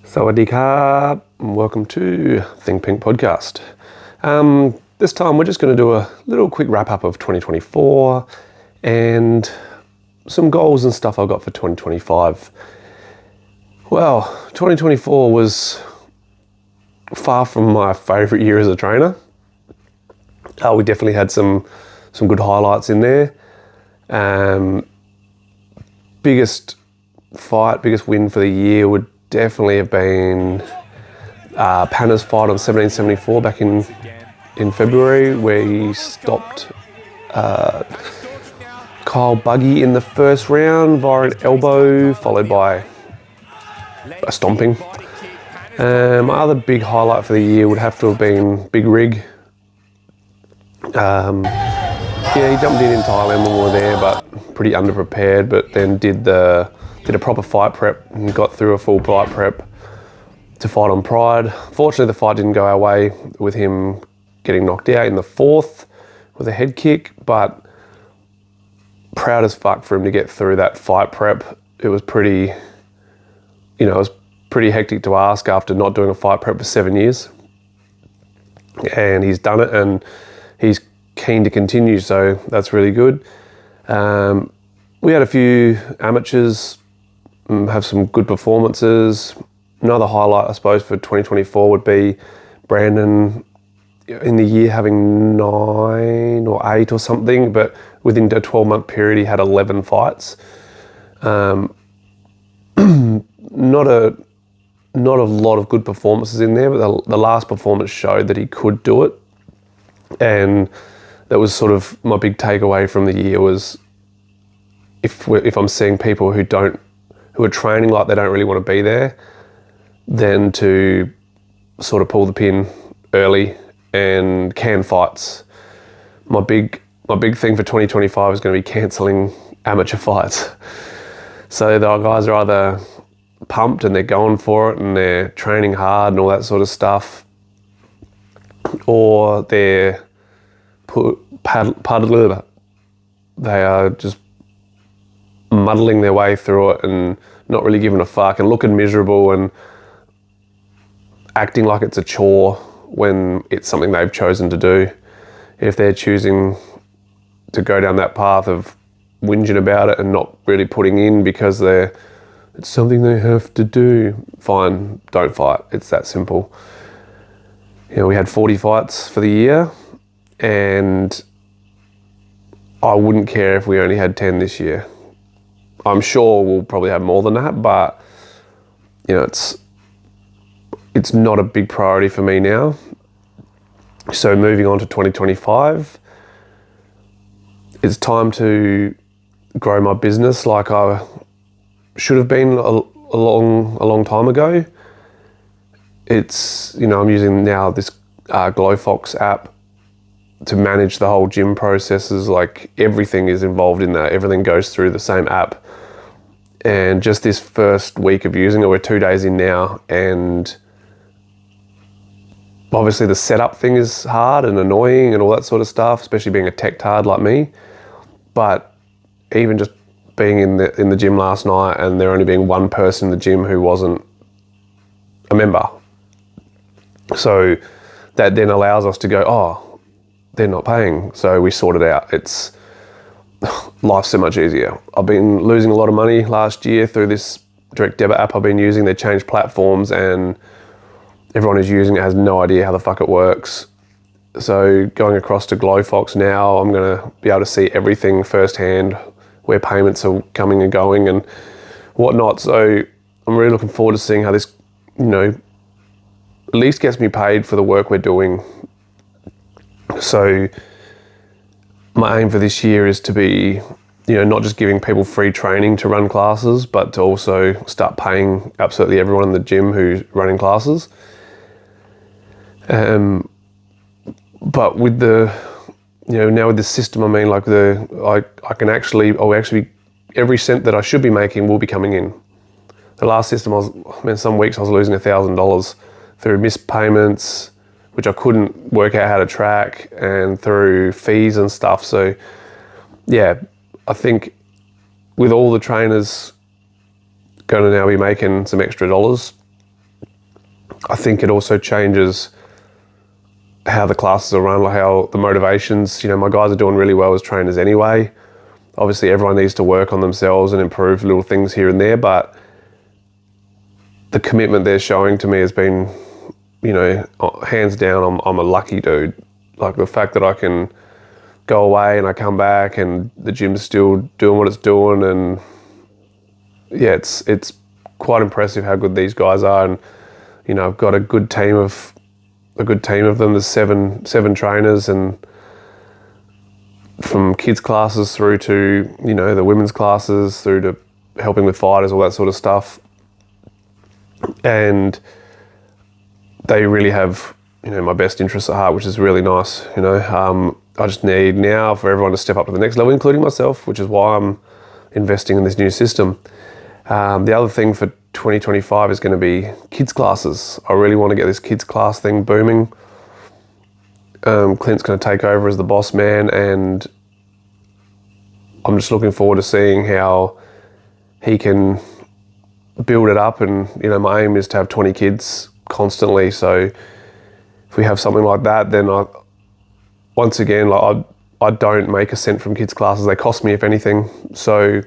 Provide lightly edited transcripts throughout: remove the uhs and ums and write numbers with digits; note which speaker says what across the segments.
Speaker 1: Sawadee krap, and welcome to Think Pink Podcast. This time we're just going to do a little quick wrap up of 2024 and some goals and stuff I've got for 2025. Well, 2024 was far from my favourite year as a trainer. We definitely had some good highlights in there. Biggest win for the year would definitely have been Panna's fight on 1774 back in February, where he stopped Kyle Buggy in the first round via an elbow, followed by a stomping. My other big highlight for the year would have to have been Big Rig. He jumped in Thailand when we were there, but pretty underprepared, but then did a proper fight prep and got through a full fight prep to fight on Pride. Fortunately, the fight didn't go our way with him getting knocked out in the fourth with a head kick, but proud as fuck for him to get through that fight prep. It was pretty hectic to ask after not doing a fight prep for 7 years. And he's done it and he's keen to continue, so that's really good. We had a few amateurs have some good performances. Another highlight, I suppose, for 2024 would be Brandon in the year having 9 or 8 or something, but within a 12-month period he had 11 fights. Not a lot of good performances in there, but the last performance showed that he could do it. And that was sort of my big takeaway from the year was if I'm seeing people who are training like they don't really want to be there, then to sort of pull the pin early and can fights. My big thing for 2025 is going to be cancelling amateur fights. So the guys are either pumped and they're going for it and they're training hard and all that sort of stuff, or they are just muddling their way through it and not really giving a fuck and looking miserable and acting like it's a chore when it's something they've chosen to do. If they're choosing to go down that path of whinging about it and not really putting in because it's something they have to do, fine, don't fight. It's that simple. We had 40 fights for the year, and I wouldn't care if we only had 10 this year. I'm sure we'll probably have more than that, but it's not a big priority for me now. So moving on to 2025, it's time to grow my business like I should have been a long time ago. It's, I'm using now this Glowfox app to manage the whole gym processes. Like everything is involved in that. Everything goes through the same app. And just this first week of using it, we're 2 days in now, and obviously the setup thing is hard and annoying and all that sort of stuff, especially being a tech-tard like me. But even just being in the gym last night and there only being one person in the gym who wasn't a member. So that then allows us to go, oh, they're not paying. So we sort it out. Life's so much easier. I've been losing a lot of money last year through this direct debit app I've been using. They changed platforms and everyone who's using it has no idea how the fuck it works. So going across to Glowfox now, I'm going to be able to see everything firsthand, where payments are coming and going and whatnot. So I'm really looking forward to seeing how this, at least gets me paid for the work we're doing. So my aim for this year is to be, not just giving people free training to run classes, but to also start paying absolutely everyone in the gym who's running classes. But with now with this system, I can actually every cent that I should be making will be coming in. The last system some weeks I was losing $1,000 through missed payments, which I couldn't work out how to track, and through fees and stuff. So yeah, I think with all the trainers going to now be making some extra dollars, I think it also changes how the classes are run, like how the motivations, my guys are doing really well as trainers anyway. Obviously everyone needs to work on themselves and improve little things here and there, but the commitment they're showing to me has been, hands down, I'm a lucky dude. Like the fact that I can go away and I come back and the gym's still doing what it's doing, and yeah, it's quite impressive how good these guys are. And I've got a good team of them. There's seven trainers, and from kids classes through to the women's classes, through to helping with fighters, all that sort of stuff. And they really have my best interests at heart, which is really nice. I just need now for everyone to step up to the next level, including myself, which is why I'm investing in this new system. The other thing for 2025 is going to be kids classes. I really want to get this kids class thing booming. Clint's going to take over as the boss man, and I'm just looking forward to seeing how he can build it up. And my aim is to have 20 kids constantly. So if we have something like that, then I don't make a cent from kids classes. They cost me, if anything. So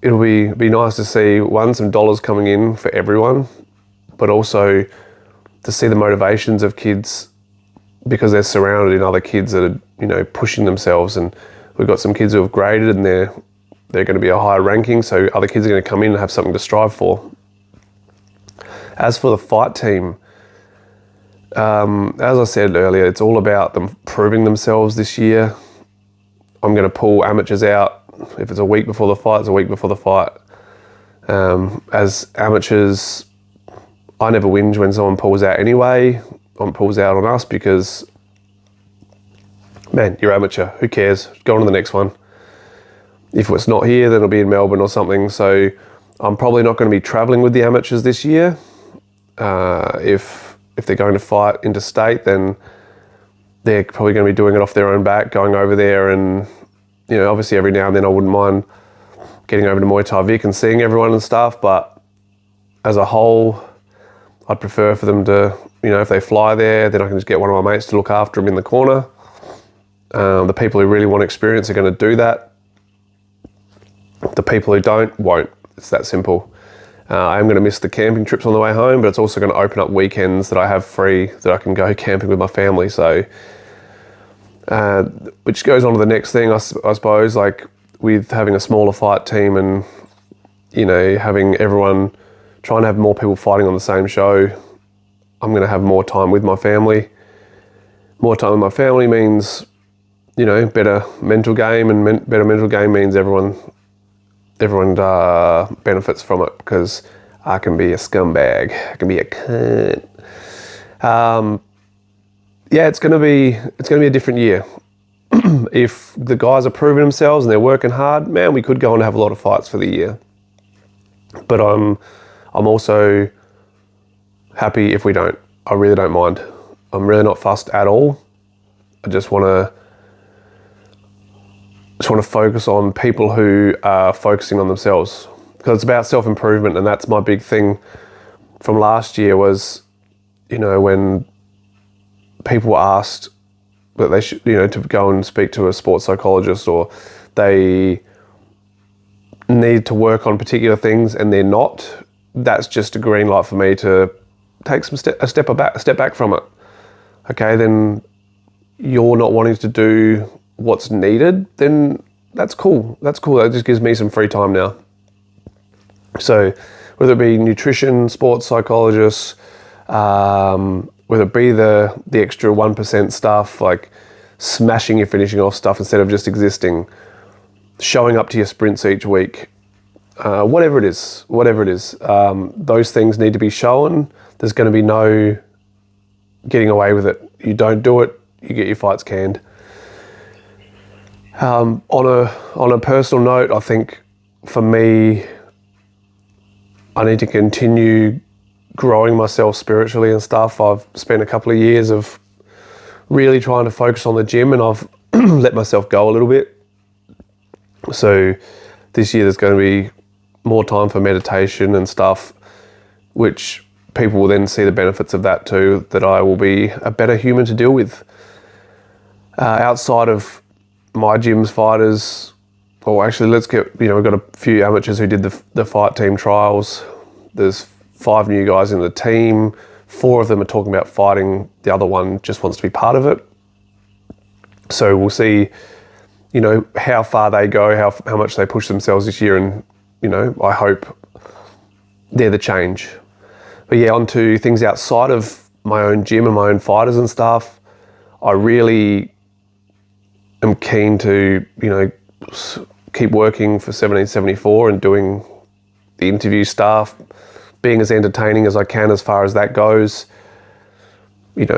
Speaker 1: it'll be nice to see some dollars coming in for everyone, but also to see the motivations of kids, because they're surrounded in other kids that are pushing themselves. And we've got some kids who have graded, and they're going to be a higher ranking, so other kids are going to come in and have something to strive for. As for the fight team, as I said earlier, it's all about them proving themselves this year. I'm going to pull amateurs out. If it's a week before the fight, it's a week before the fight. As amateurs, I never whinge when someone pulls out anyway. Pulls out on us because, man, you're amateur. Who cares? Go on to the next one. If it's not here, then it'll be in Melbourne or something. So I'm probably not going to be traveling with the amateurs this year. If they're going to fight interstate, then they're probably going to be doing it off their own back, going over there. And obviously every now and then I wouldn't mind getting over to Muay Thai Vic and seeing everyone and stuff, but as a whole, I'd prefer for them to, if they fly there, then I can just get one of my mates to look after them in the corner. The people who really want experience are going to do that. The people who don't, won't. It's that simple. I am going to miss the camping trips on the way home, but it's also going to open up weekends that I have free that I can go camping with my family. So, which goes on to the next thing, I suppose, like with having a smaller fight team and, having everyone, trying to have more people fighting on the same show, I'm going to have more time with my family. More time with my family means, better mental game, and better mental game means everyone benefits from it, because I can be a scumbag. I can be a cunt. It's going to be a different year. If the guys are proving themselves and they're working hard, man, we could go on and have a lot of fights for the year. But I'm also happy if we don't. I really don't mind. I'm really not fussed at all. I just want to focus on people who are focusing on themselves, because it's about self-improvement. And that's my big thing from last year was, when people were asked that they should, to go and speak to a sports psychologist, or they need to work on particular things and they're not, that's just a green light for me to take a step back from it. Okay, then you're not wanting to do what's needed, then that's cool. That just gives me some free time now. So whether it be nutrition, sports psychologists, whether it be the extra 1% stuff, like smashing your finishing off stuff instead of just existing, showing up to your sprints each week, whatever it is, those things need to be shown. There's going to be no getting away with it. You don't do it, you get your fights canned. On a personal note, I think for me, I need to continue growing myself spiritually and stuff. I've spent a couple of years of really trying to focus on the gym, and I've let myself go a little bit. So this year there's going to be more time for meditation and stuff, which people will then see the benefits of that too, that I will be a better human to deal with. Outside of my gym's fighters, well, actually, let's get, we've got a few amateurs who did the fight team trials. There's 5 new guys in the team. 4 of them are talking about fighting. The other one just wants to be part of it. So we'll see, how far they go, how much they push themselves this year, and, I hope they're the change. But yeah, on to things outside of my own gym and my own fighters and stuff. I really am keen to, keep working for 1774 and doing the interview stuff, being as entertaining as I can as far as that goes.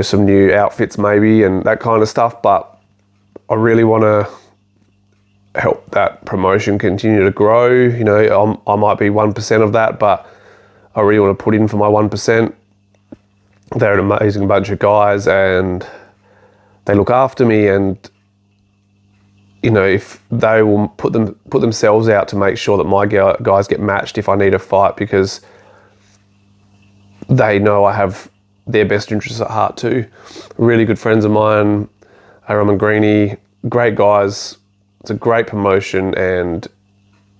Speaker 1: Some new outfits maybe and that kind of stuff, but I really want to help that promotion continue to grow. I might be 1% of that, but I really want to put in for my 1%. They're an amazing bunch of guys and they look after me, and if they will put themselves out to make sure that my guys get matched if I need a fight, because they know I have their best interests at heart too. Really good friends of mine, Aram and Greeny, great guys. It's a great promotion, and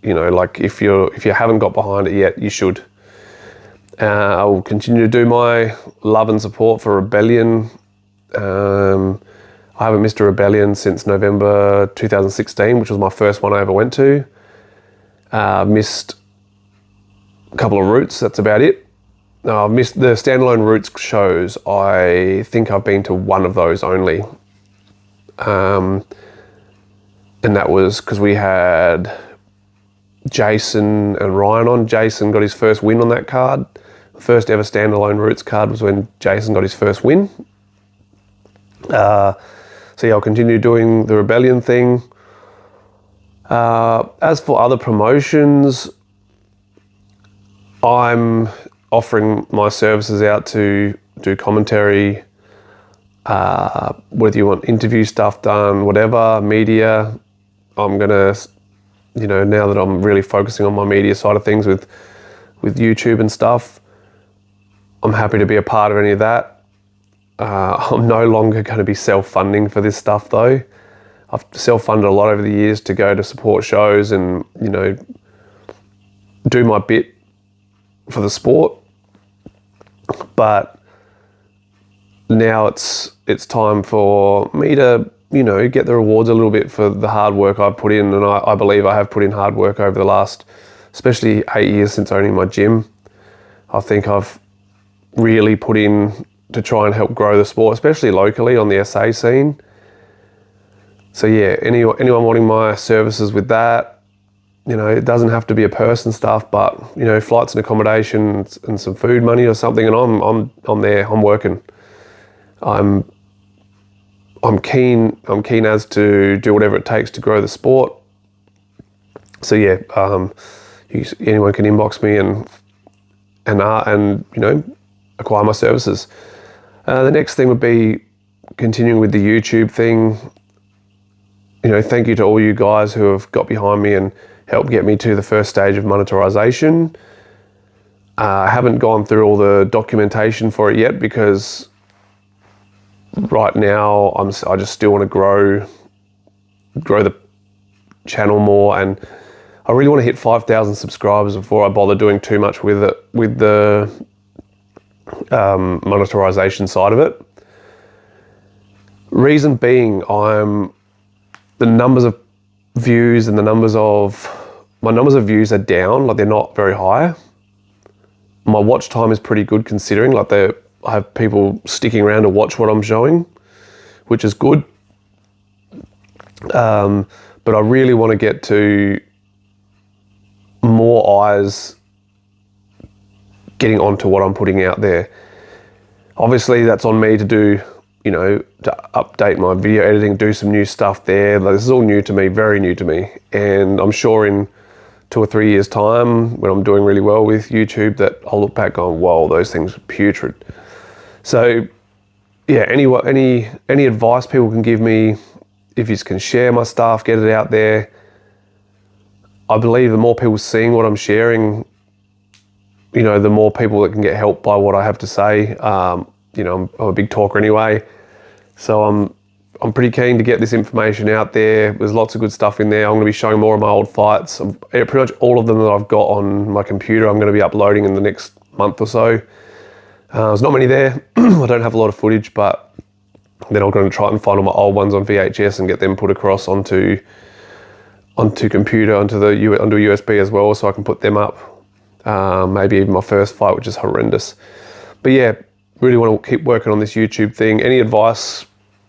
Speaker 1: if you haven't got behind it yet, you should. I will continue to do my love and support for Rebellion. I haven't missed a Rebellion since November 2016, which was my first one I ever went to. Missed a couple of Roots, that's about it. I've missed the standalone Roots shows. I think I've been to one of those only. And that was because we had Jason and Ryan on. Jason got his first win on that card. The first ever standalone Roots card was when Jason got his first win. So yeah, I'll continue doing the Rebellion thing. As for other promotions, I'm offering my services out to do commentary, whether you want interview stuff done, whatever, media. I'm gonna, now that I'm really focusing on my media side of things with YouTube and stuff, I'm happy to be a part of any of that. I'm no longer going to be self-funding for this stuff though. I've self-funded a lot over the years to go to support shows and, do my bit for the sport. But now it's time for me to, get the rewards a little bit for the hard work I've put in. And I believe I have put in hard work over the last, especially 8 years since owning my gym. I think I've really put in to try and help grow the sport, especially locally on the SA scene. So yeah, anyone wanting my services with that, it doesn't have to be a person stuff, but flights and accommodation and some food money or something, and I'm there, I'm working. I'm keen as to do whatever it takes to grow the sport. So yeah, anyone can inbox me and acquire my services. The next thing would be continuing with the YouTube thing. Thank you to all you guys who have got behind me and helped get me to the first stage of monetization. I haven't gone through all the documentation for it yet because right now I just still want to grow the channel more, and I really want to hit 5,000 subscribers before I bother doing too much with it, with the monetization side of it. Reason being, the numbers of views and my numbers of views are down, like they're not very high. My watch time is pretty good considering, like I have people sticking around to watch what I'm showing, which is good. But I really want to get to more eyes getting onto what I'm putting out there. Obviously that's on me to do, to update my video editing, do some new stuff there. Like, this is all new to me, very new to me. And I'm sure in 2 or 3 years time, when I'm doing really well with YouTube, that I'll look back on, whoa, those things are putrid. So yeah, any advice people can give me, if you can share my stuff, get it out there. I believe the more people seeing what I'm sharing, you know, the more people that can get helped by what I have to say. You know, I'm a big talker anyway, so I'm pretty keen to get this information out there. There's lots of good stuff in there. I'm going to be showing more of my old fights. Pretty much all of them that I've got on my computer, I'm going to be uploading in the next month or so. There's not many there. I don't have a lot of footage, but then I'm going to try and find all my old ones on VHS and get them put across onto computer, onto a USB as well, so I can put them up. Maybe even my first fight, which is horrendous. But yeah, really want to keep working on this YouTube thing. Any advice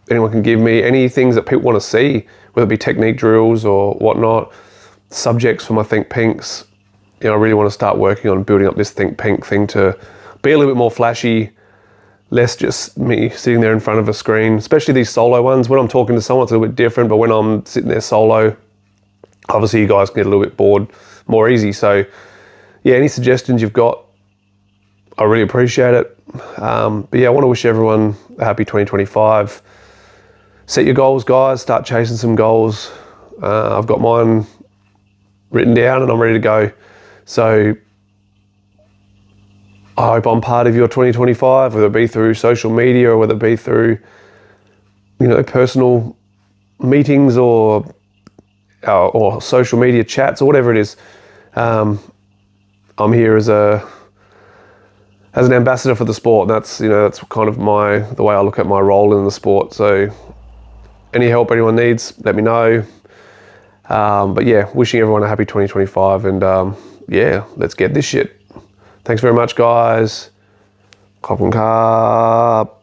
Speaker 1: anyone can give me, any things that people want to see, whether it be technique drills or whatnot, subjects for my Think Pinks. You know, I really want to start working on building up this Think Pink thing to be a little bit more flashy, less just me sitting there in front of a screen, especially these solo ones. When I'm talking to someone, it's a little bit different, but when I'm sitting there solo, obviously you guys can get a little bit bored more easy. So yeah, any suggestions you've got, I really appreciate it. But yeah, I want to wish everyone a happy 2025. Set your goals, guys. Start chasing some goals. I've got mine written down and I'm ready to go. So I hope I'm part of your 2025, whether it be through social media or whether it be through, you know, personal meetings or social media chats or whatever it is. I'm here as an ambassador for the sport. That's, you know, that's kind of the way I look at my role in the sport. So any help anyone needs, let me know. But yeah, wishing everyone a happy 2025 and yeah, let's get this shit. Thanks very much, guys. Cop and Carp.